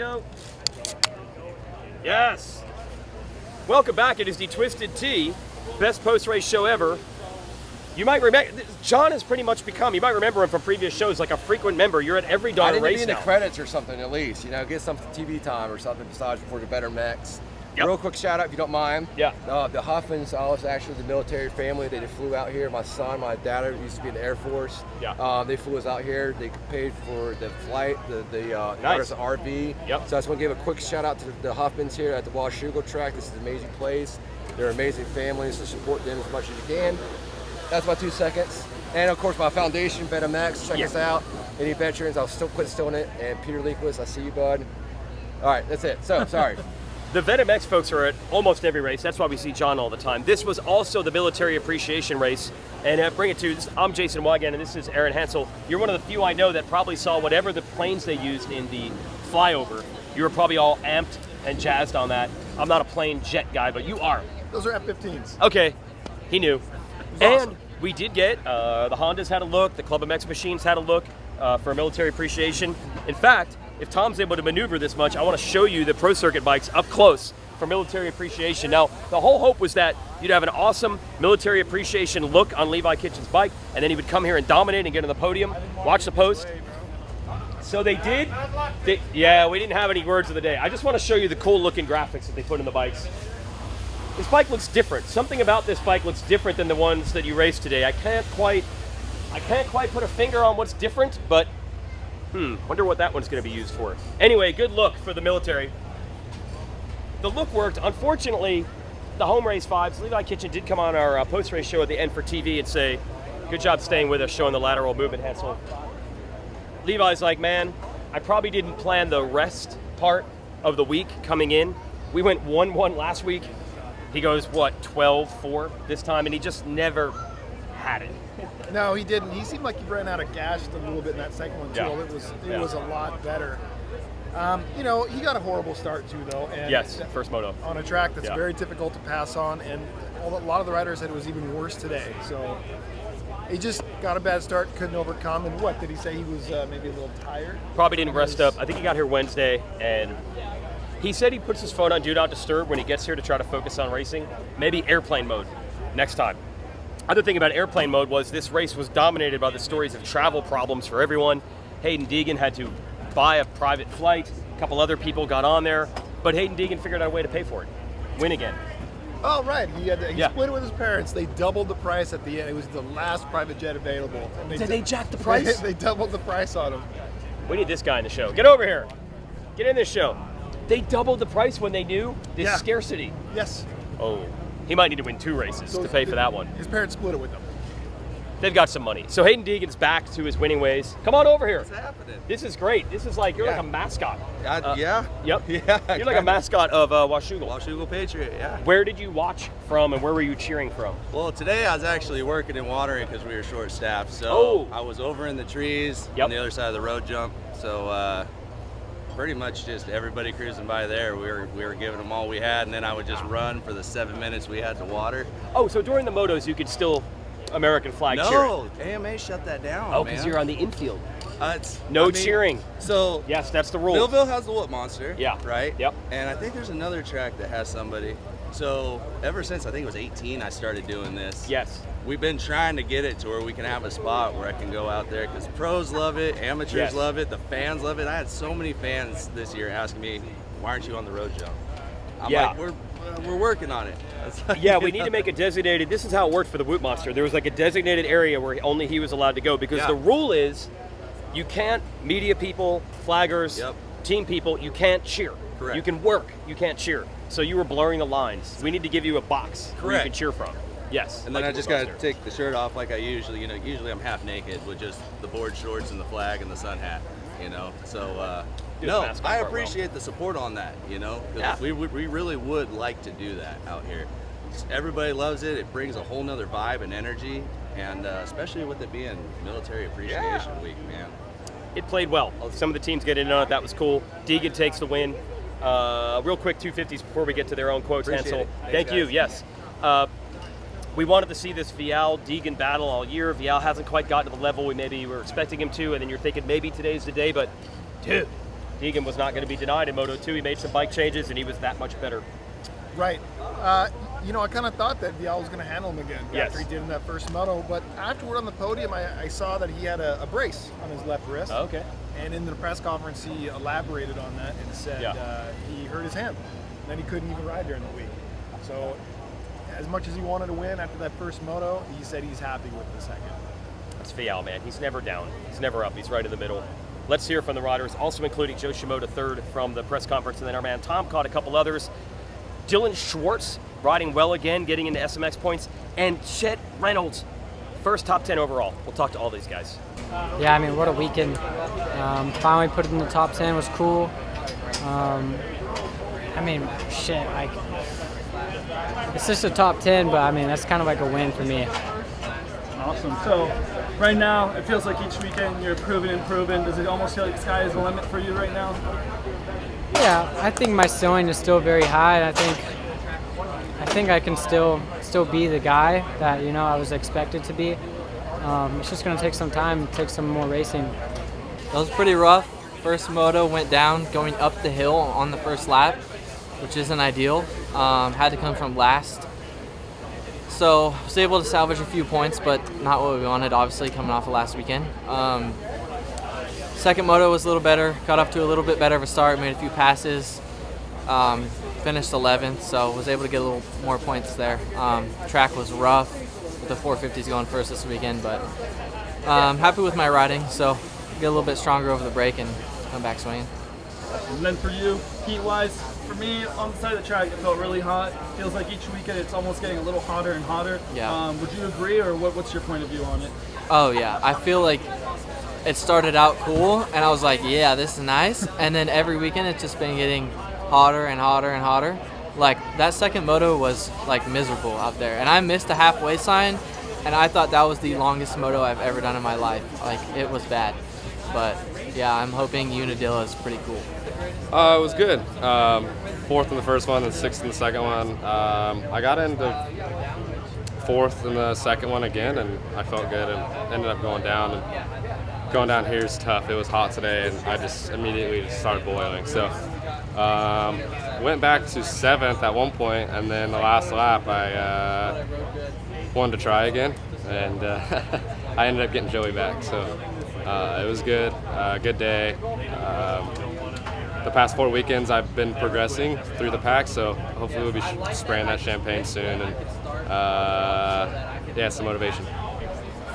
go. Yes. Welcome back. It is the Twisted Tea, best post-race show ever. You might remember, John has pretty much become, you might remember him from previous shows, like a frequent member. You're at every darn race now. I didn't need the credits or something at least, get some TV time or something besides before the better mechs. Yep. Real quick shout out, if you don't mind. Yeah. The Huffmans, I was actually the military family. They flew out here. My son, my dad used to be in the Air Force. Yeah. They flew us out here. They paid for the flight, Nice. RV. Yep. So I just want to give a quick shout out to the Huffmans here at the Washougal track. This is an amazing place. They're amazing families, so support them as much as you can. That's my 2 seconds. And of course, my foundation, BetaMax, check us out. Any veterans, I'll still quit stealing it. And Peter Leakwitz, I see you, bud. All right, that's it. So, sorry. The VetMX folks are at almost every race. That's why we see John all the time. This was also the military appreciation race. And bring it to, I'm Jason Weigandt, and this is Aaron Hansel. You're one of the few I know that probably saw whatever the planes they used in the flyover. You were probably all amped and jazzed on that. I'm not a plane jet guy, but you are. Those are F-15s. Okay, he knew. And awesome. We did get, the Hondas had a look, the Club MX machines had a look for military appreciation. In fact, if Tom's able to maneuver this much, I want to show you the Pro Circuit bikes up close for military appreciation. Now, the whole hope was that you'd have an awesome military appreciation look on Levi Kitchen's bike, and then he would come here and dominate and get on the podium, watch the post. So they did. Yeah, we didn't have any words of the day. I just want to show you the cool looking graphics that they put in the bikes. This bike looks different. Something about this bike looks different than the ones that you raced today. I can't quite put a finger on what's different, but wonder what that one's going to be used for. Anyway, good look for the military. The look worked. Unfortunately, the home race vibes, Levi Kitchen did come on our post-race show at the end for TV and say, good job staying with us, showing the lateral movement, Hansel. Levi's like, man, I probably didn't plan the rest part of the week coming in. We went 1-1 last week. He goes, what, 12-4 this time, and he just never had it. No, he didn't. He seemed like he ran out of gas a little bit in that second one, too. Yeah. It was a lot better. He got a horrible start, too, though. And yes, first moto. On a track that's very difficult to pass on, and a lot of the riders said it was even worse today. So he just got a bad start, couldn't overcome. And what, did he say he was maybe a little tired? Probably didn't rest up. I think he got here Wednesday, and he said he puts his phone on Do Not Disturb when he gets here to try to focus on racing. Maybe airplane mode next time. Other thing about airplane mode was this race was dominated by the stories of travel problems for everyone. Haiden Deegan had to buy a private flight. A couple other people got on there, but Haiden Deegan figured out a way to pay for it. Win again. Oh, right. He split it with his parents. They doubled the price at the end. It was the last private jet available. And Did they jack the price? They doubled the price on him. We need this guy in the show. Get over here. Get in this show. They doubled the price when they knew this scarcity. Yes. Oh, he might need to win 2 races to pay for that one. His parents split it with him. They've got some money. So Haiden Deegan's back to his winning ways. Come on over here. What's happening? This is great. This is like, you're like a mascot. Yeah. Yep. Yeah. You're like a mascot of Washougal. Washougal Patriot, yeah. Where did you watch from and where were you cheering from? Well, today I was actually working in watering because we were short-staffed. So I was over in the trees on the other side of the road jump. So pretty much just everybody cruising by there. We were giving them all we had, and then I would just run for the 7 minutes we had to water. Oh, so during the motos you could still American flag cheer? No, AMA shut that down. Oh, because you're on the infield. No cheering. So yes, that's the rule. Millville has the Whoop Monster. Yeah. Right. Yep. And I think there's another track that has somebody. So ever since I think it was 18, I started doing this. Yes. We've been trying to get it to where we can have a spot where I can go out there because pros love it, amateurs love it, the fans love it. I had so many fans this year asking me, "Why aren't you on the road jump?" I'm like, we're working on it. Yeah, we need to make a designated. This is how it worked for the Whoop Monster. There was like a designated area where only he was allowed to go because the rule is you can't media people, flaggers, team people. You can't cheer. Correct. You can work. You can't cheer. So you were blurring the lines. We need to give you a box where you can cheer from. Yes. And then I just got to take the shirt off like I usually, usually I'm half naked with just the board shorts and the flag and the sun hat, So, I appreciate the support on that, because we really would like to do that out here. Everybody loves it. It brings a whole nother vibe and energy, and especially with it being Military Appreciation Week, man. It played well. Some of the teams get in on it. That was cool. Deegan takes the win. Real quick, 250s before we get to their own quotes, Hansel. Thank you. Yes. We wanted to see this Vial-Deegan battle all year. Vial hasn't quite gotten to the level we maybe were expecting him to, and then you're thinking maybe today's the day, but dude, Deegan was not going to be denied in Moto 2. He made some bike changes, and he was that much better. Right. I kind of thought that Vial was going to handle him again after he did in that first moto, but afterward on the podium, I saw that he had a brace on his left wrist. Oh, okay. And in the press conference, he elaborated on that and said he hurt his hand. And then he couldn't even ride during the week. So as much as he wanted to win after that first moto, he said he's happy with the second. That's Vial, man. He's never down. He's never up. He's right in the middle. Let's hear from the riders, also including Joe Shimoda third from the press conference, and then our man Tom caught a couple others. Dylan Schwartz riding well again, getting into SMX points, and Chet Reynolds, first top 10 overall. We'll talk to all these guys. Yeah, I mean, what a weekend. Finally put it in the top 10 was cool. It's just a top 10, but I mean, that's kind of like a win for me. Awesome. So right now, it feels like each weekend you're improving. Does it almost feel like the sky is the limit for you right now? Yeah, I think my ceiling is still very high. And I think I can still be the guy that I was expected to be. It's just going to take some time, take some more racing. That was pretty rough. First moto went down going up the hill on the first lap, which isn't ideal. Had to come from last. So I was able to salvage a few points, but not what we wanted, obviously, coming off of last weekend. Second moto was a little better, got off to a little bit better of a start, made a few passes, finished 11th, so was able to get a little more points there. Track was rough with the 450s going first this weekend, but happy with my riding, so get a little bit stronger over the break and come back swinging. And then for you, heat-wise, for me, on the side of the track, it felt really hot. Feels like each weekend it's almost getting a little hotter and hotter. Yeah. Would you agree, or what's your point of view on it? Oh, yeah. I feel like it started out cool, and I was like, yeah, this is nice. And then every weekend it's just been getting hotter and hotter and hotter. Like, that second moto was, like, miserable out there. And I missed the halfway sign, and I thought that was the longest moto I've ever done in my life. Like, it was bad. But, yeah, I'm hoping Unadilla is pretty cool. It was good. Fourth in the first one and sixth in the second one. I got into fourth in the second one again, and I felt good and ended up going down. And going down here is tough. It was hot today, and I just immediately started boiling. So went back to seventh at one point, and then the last lap I wanted to try again, and I ended up getting Joey back. So it was good. Good day. The past 4 weekends I've been progressing through the pack, so hopefully we'll be spraying that champagne soon, and some motivation.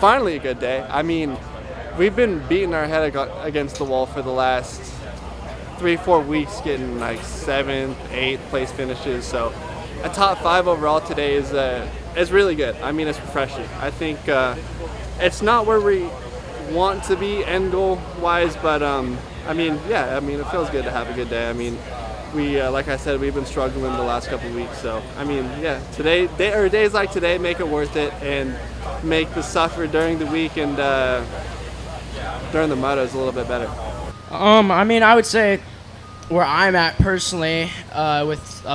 Finally a good day. I mean, we've been beating our head against the wall for the last 3-4 weeks, getting like 7th, 8th place finishes, so a top 5 overall today is really good. I mean, it's refreshing. I think it's not where we want to be end goal wise, but it feels good to have a good day. I mean, we like I said, we've been struggling the last couple of weeks, so I mean, yeah, days like today make it worth it and make the suffer during the week and during the motos a little bit better. I would say where I'm at personally with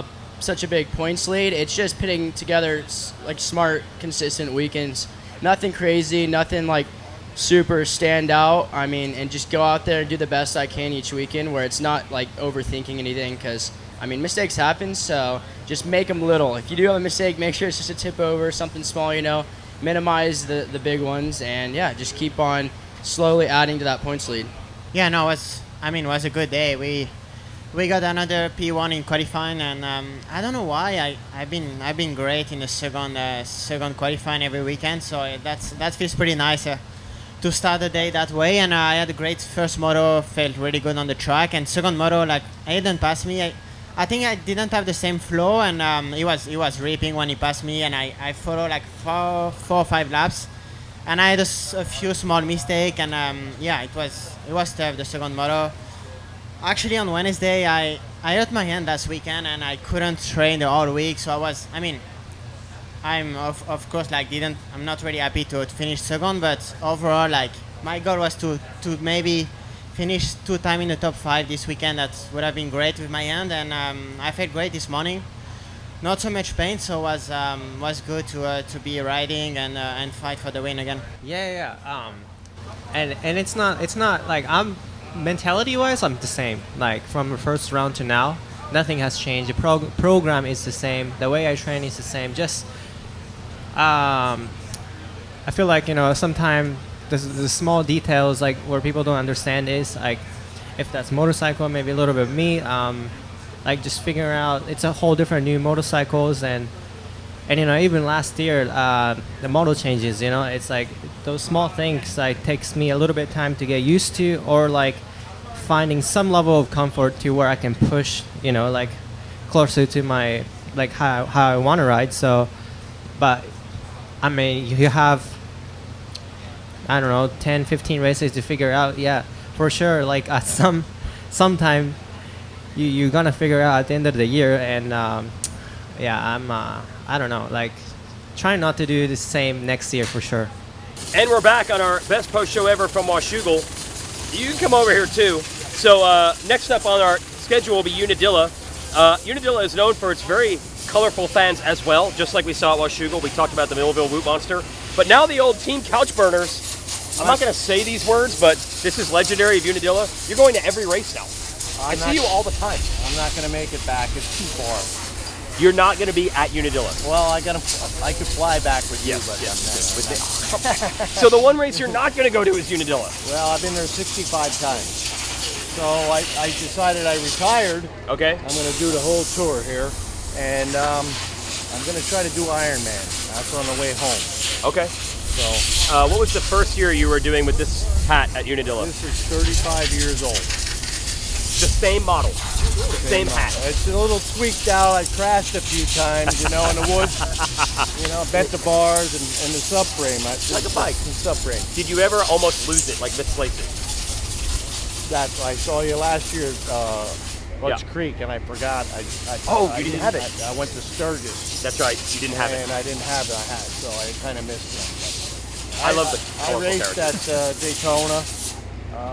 such a big points lead, it's just putting together like smart, consistent weekends. Nothing crazy, nothing like super stand out. I mean, and just go out there and do the best I can each weekend where it's not like overthinking anything, because I mean, mistakes happen, so just make them little. If you do have a mistake, make sure it's just a tip over, something small, minimize the big ones, and yeah, just keep on slowly adding to that points lead. Yeah, no, it was a good day. We got another P1 in qualifying, and I don't know why I've been great in the second qualifying every weekend, so that feels pretty nice to start the day that way. And I had a great first moto, felt really good on the track, and second moto, like Haiden passed me. I think I didn't have the same flow, and he was ripping when he passed me, and I followed like 4 or 5 laps, and I had a few small mistakes, and it was tough, the second moto. Actually, on Wednesday, I hurt my hand last weekend, and I couldn't train the whole week, so I'm of course I'm not really happy to finish second, but overall, like, my goal was to maybe finish 2 times in the top 5 this weekend. That would have been great with my hand, and I felt great this morning. Not so much pain, so was good to be riding and fight for the win again. Yeah. And it's not like I'm mentality-wise, I'm the same. Like from the first round to now, nothing has changed. The program is the same. The way I train is the same. Just I feel like sometimes the small details like where people don't understand is like if that's motorcycle, maybe a little bit of me. Like just figuring out it's a whole different new motorcycles and even last year the model changes. It's like those small things like takes me a little bit of time to get used to, or like finding some level of comfort to where I can push like closer to my like how I want to ride. So but I mean you have I don't know 10-15 races to figure out. Yeah, for sure, like at sometime you're gonna figure out at the end of the year. And yeah, I'm I don't know, like trying not to do the same next year for sure. And we're back on our best post show ever from Washougal. You can come over here too. So next up on our schedule will be Unadilla. Unadilla is known for its very colorful fans as well, just like we saw at Washougal. We talked about the Millville Woot Monster. But now the old Team Couch Burners. I'm not going to say these words, but this is legendary of Unadilla. You're going to every race now. I see you all the time. I'm not going to make it back. It's too far. You're not going to be at Unadilla. Well, I could fly back with you, but So the one race you're not going to go to is Unadilla. Well, I've been there 65 times. So I decided I retired. Okay. I'm going to do the whole tour here, and I'm going to try to do Ironman. That's on the way home. Okay. So what was the first year you were doing with this hat at Unadilla? This is 35 years old. The same model, the same hat. It's a little tweaked out. I crashed a few times, in the woods. Bent the bars and the subframe. Like a bike. The subframe. Did you ever almost lose it, like misplace it? That I saw you last year at Butch Creek, and I forgot. You didn't have it. I went to Sturgis. That's right. You didn't have it. And I didn't have the hat, so I kind of missed it. I love the I raced at Daytona.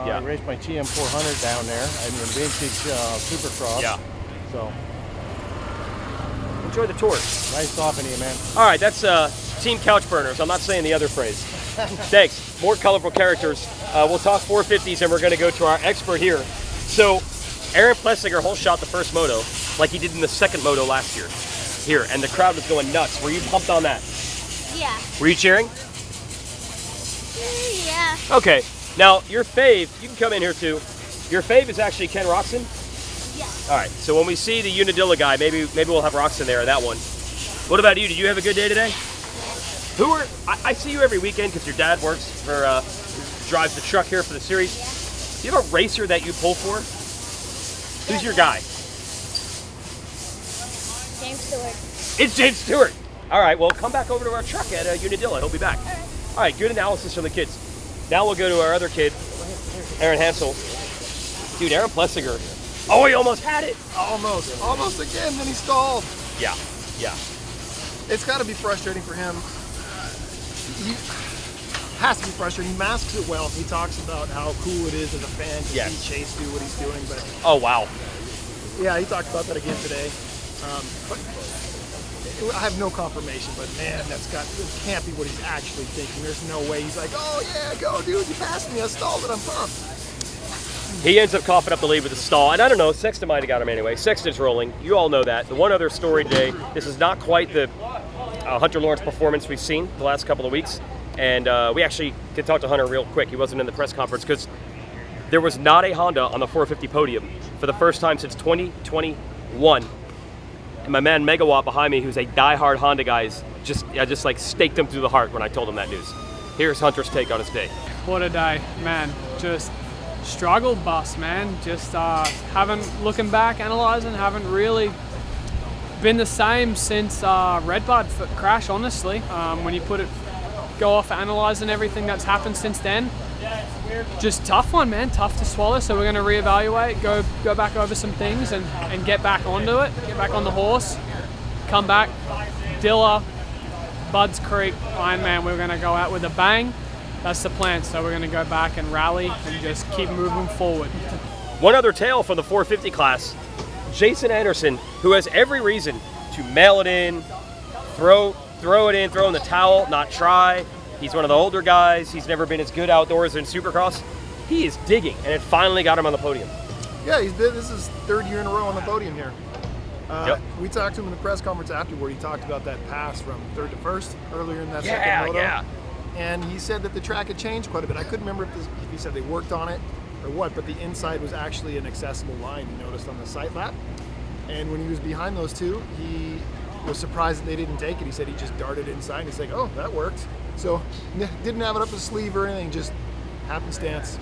Yeah. I raced my TM400 down there. I mean, vintage Supercross. Yeah. So enjoy the tour. Nice talking to you, man. All right, that's Team Couch Burners. I'm not saying the other phrase. Thanks. More colorful characters. We'll talk 450s, and we're going to go to our expert here. So, Aaron Plessinger whole shot the first moto, like he did in the second moto last year. Here, and the crowd was going nuts. Were you pumped on that? Yeah. Were you cheering? Yeah. Okay. Now, your fave, you can come in here too. Your fave is actually Ken Roxon? Yeah. All right, so when we see the Unadilla guy, maybe we'll have Roxon there, that one. What about you? Did you have a good day today? I see you every weekend because your dad works for, drives the truck here for the series. Yeah. Do you have a racer that you pull for? Who's your guy? James Stewart. It's James Stewart. All right, well, come back over to our truck at Unadilla. He'll be back. All right, good analysis from the kids. Now we'll go to our other kid, Aaron Hansel. Dude, Aaron Plessinger. Oh, he almost had it. Almost again, then he stalled. Yeah. It's got to be frustrating for him. He has to be frustrating. He masks it well. He talks about how cool it is as a fan to see Chase do what he's doing. But oh, wow. Yeah, he talked about that again today. But I have no confirmation, but man, it can't be what he's actually thinking. There's no way he's like, oh yeah, go dude, you passed me, I stalled it, I'm pumped. He ends up coughing up the lead with a stall, and I don't know, Sexton might have got him anyway. Sexton's rolling, you all know that. The one other story today, this is not quite the Hunter Lawrence performance we've seen the last couple of weeks, and we actually did talk to Hunter real quick. He wasn't in the press conference because there was not a Honda on the 450 podium for the first time since 2021. And my man Megawatt behind me, who's a diehard Honda guy, I just like staked him through the heart when I told him that news. Here's Hunter's take on his day. What a day, man. Just struggle bus, man. Just looking back, analyzing, haven't really been the same since Redbud crash, honestly. When you go off analyzing everything that's happened since then, just tough one, man. Tough to swallow. So we're going to reevaluate, go back over some things and get back onto it, get back on the horse, come back, Dilla, Budds Creek, Ironman. We're going to go out with a bang. That's the plan. So we're going to go back and rally and just keep moving forward. One other tale from the 450 class, Jason Anderson, who has every reason to mail it in, throw it in, throw in the towel, not try. He's one of the older guys. He's never been as good outdoors in Supercross. He is digging, and it finally got him on the podium. Yeah, this is third year in a row on the podium here. We talked to him in the press conference afterward. He talked about that pass from third to first earlier in that second moto. Yeah. And he said that the track had changed quite a bit. I couldn't remember if he said they worked on it or what, but the inside was actually an accessible line, he noticed on the sight lap. And when he was behind those two, he was surprised that they didn't take it. He said he just darted inside, and he's like, oh, that worked. So didn't have it up his sleeve or anything, just happenstance.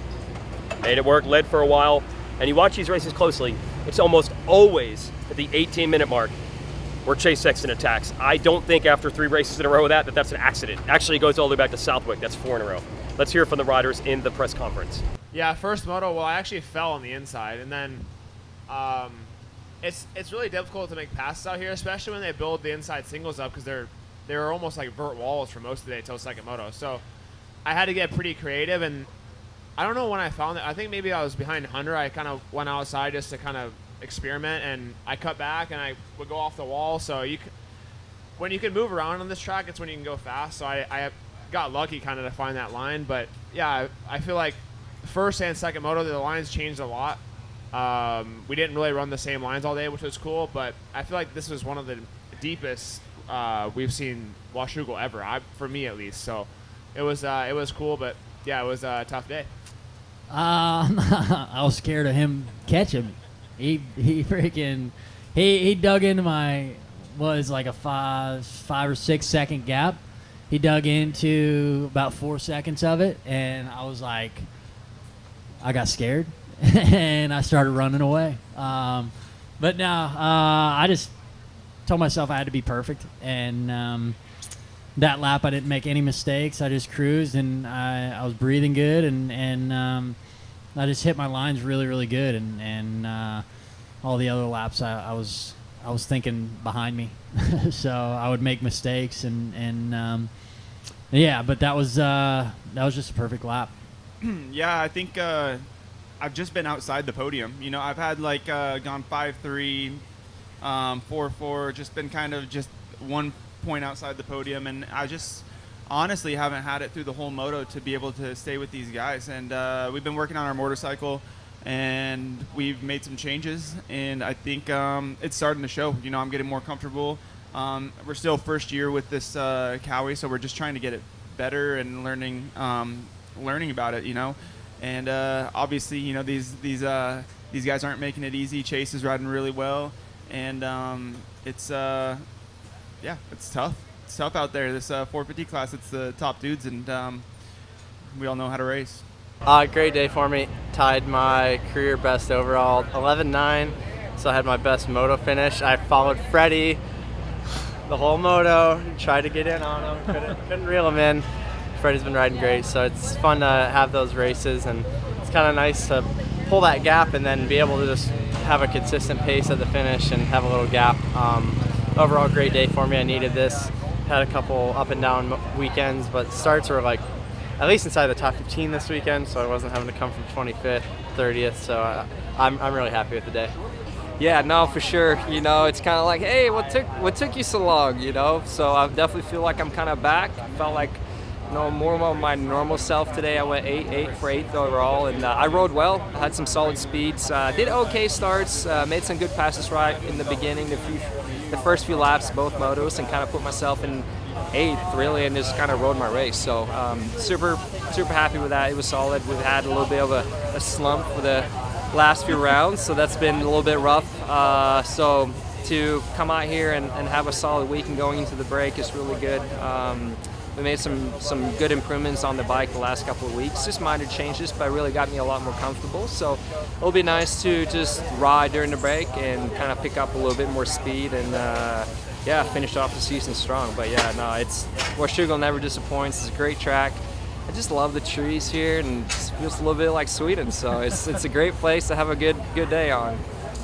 Made it work, led for a while. And you watch these races closely, it's almost always at the 18-minute mark where Chase Sexton attacks. I don't think after 3 races in a row of that's an accident. Actually, it goes all the way back to Southwick. That's 4 in a row. Let's hear from the riders in the press conference. Yeah, first moto, well, I actually fell on the inside, and then it's really difficult to make passes out here, especially when they build the inside singles up, because they're almost like vert walls for most of the day till second moto. So I had to get pretty creative, and I don't know when I found it. I think maybe I was behind Hunter. I kind of went outside just to kind of experiment, and I cut back, and I would go off the wall. So when you can move around on this track, it's when you can go fast. So I got lucky kind of to find that line. But yeah, I feel like first and second moto, the lines changed a lot. We didn't really run the same lines all day, which was cool, but I feel like this was one of the deepest we've seen Washougal ever, for me at least. So it was cool, but yeah, it was a tough day. I was scared of him catching me. He freaking he dug into my was like a 5 or 6 second gap. He dug into about 4 seconds of it, and I was like, I got scared and I started running away. But no, I just told myself I had to be perfect, and that lap I didn't make any mistakes. I just cruised, and I was breathing good, and I just hit my lines really, really good, and all the other laps I was thinking behind me, so I would make mistakes, and yeah, but that was just a perfect lap. Yeah, I think I've just been outside the podium. You know, I've had like gone 5-3, 4-4, just been kind of just 1 point outside the podium, and I just honestly haven't had it through the whole moto to be able to stay with these guys. And we've been working on our motorcycle, and we've made some changes, and I think it's starting to show. You know, I'm getting more comfortable. We're still first year with this Cowie, so we're just trying to get it better and learning about it, you know. And obviously, you know, these guys aren't making it easy. Chase is riding really well, and it's tough. It's tough out there. This 450 class, it's the top dudes, and we all know how to race. Great day for me. Tied my career best overall, 11.9. So I had my best moto finish. I followed Freddie the whole moto, tried to get in on him, couldn't reel him in. Freddie's been riding great, so it's fun to have those races, and it's kind of nice to pull that gap and then be able to just have a consistent pace at the finish and have a little gap. Overall, great day for me. I needed this. Had a couple up and down weekends, but starts were like at least inside the top 15 this weekend, so I wasn't having to come from 25th, 30th, so I'm really happy with the day. Yeah, no, for sure. You know, it's kind of like, hey, what took you so long, you know? So I definitely feel like I'm kind of back. Felt like, you know, more of my normal self today. I went 8 for 8th overall, and I rode well. I had some solid speeds. Did okay starts. Made some good passes right in the beginning, the first few laps, both motos, and kind of put myself in 8th, really, and just kind of rode my race. So super happy with that. It was solid. We've had a little bit of a slump for the last few rounds, so that's been a little bit rough. So to come out here and have a solid week and going into the break is really good. We made some good improvements on the bike the last couple of weeks, just minor changes, but really got me a lot more comfortable. So it'll be nice to just ride during the break and kind of pick up a little bit more speed and yeah, finish off the season strong. But yeah, no, Washougal never disappoints. It's a great track. I just love the trees here, and it feels a little bit like Sweden. So it's a great place to have a good day on.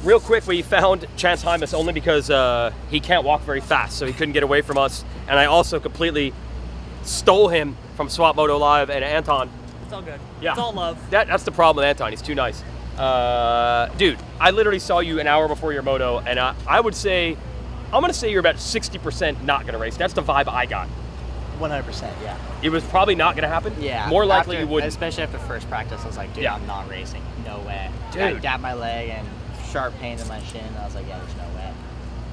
Real quick, we found Chance Hymas only because he can't walk very fast, so he couldn't get away from us. And I also completely stole him from Swap Moto Live and Anton. It's all good. Yeah. It's all love. That's the problem with Anton. He's too nice. Dude, I literally saw you an hour before your moto, and I'm going to say you're about 60% not going to race. That's the vibe I got. 100%, yeah. It was probably not going to happen? Yeah. More likely you wouldn't. Especially after first practice, I was like, dude, I'm not racing. No way. Dude. I dabbed my leg and sharp pain in my shin. I was like, yeah, there's no way.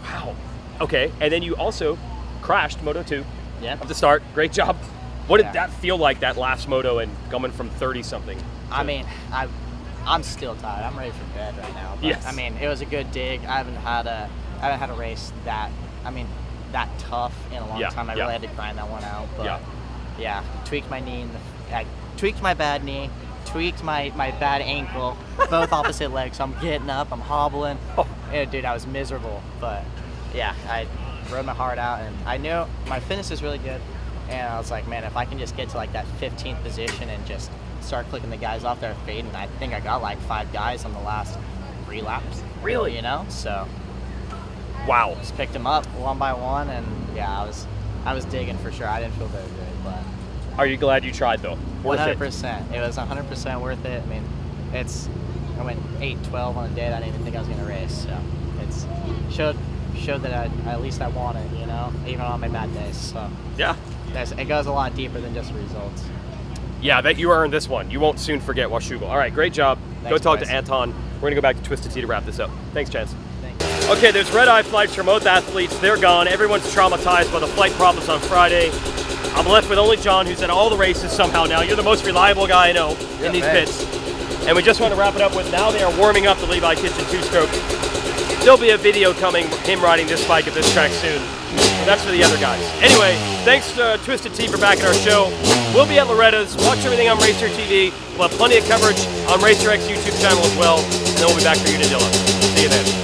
Wow. Okay, and then you also crashed Moto 2 Yep. at the start. Great job. What did that feel like, that last moto, and coming from 30-something? I mean, I'm still tired. I'm ready for bed right now. But, Yes. I mean, it was a good dig. I haven't had a race that tough in a long time. I really had to grind that one out. But yeah, tweaked my knee. I tweaked my bad knee. Tweaked my bad ankle. Both opposite legs. So I'm getting up. I'm hobbling. Yeah, dude, I was miserable. But yeah, I rode my heart out, and I knew my fitness is really good. And I was like, man, if I can just get to like that 15th position and just start clicking the guys off there fading, I think I got like 5 guys on the last 3 laps. Really? You know? So wow. Just picked them up one by one, and yeah, I was digging for sure. I didn't feel very good, but are you glad you tried though? Worth 100%. It was 100% worth it. I mean, I went 8-12 on a day that I didn't even think I was gonna race. So it's showed that at least I want it, you know, even on my bad days. So yeah, it goes a lot deeper than just results. Yeah, I bet you earned this one. You won't soon forget Washougal. All right, great job. Thanks, Go talk boys. to Anton. We're going to go back to Twisted Tea to wrap this up. Thanks, Chance. Okay, there's red-eye flights for most athletes. They're gone. Everyone's traumatized by the flight problems on Friday. I'm left with only John, who's at all the races somehow now. You're the most reliable guy I know in these pits. And we just want to wrap it up with, now they are warming up the Levi Kitchen 2-stroke. There'll be a video coming, him riding this bike at this track soon. That's for the other guys. Anyway, thanks to Twisted Tea for backing our show. We'll be at Loretta's. Watch everything on Racer TV. We'll have plenty of coverage on Racer X YouTube channel as well. And then we'll be back for Unadilla. See you then.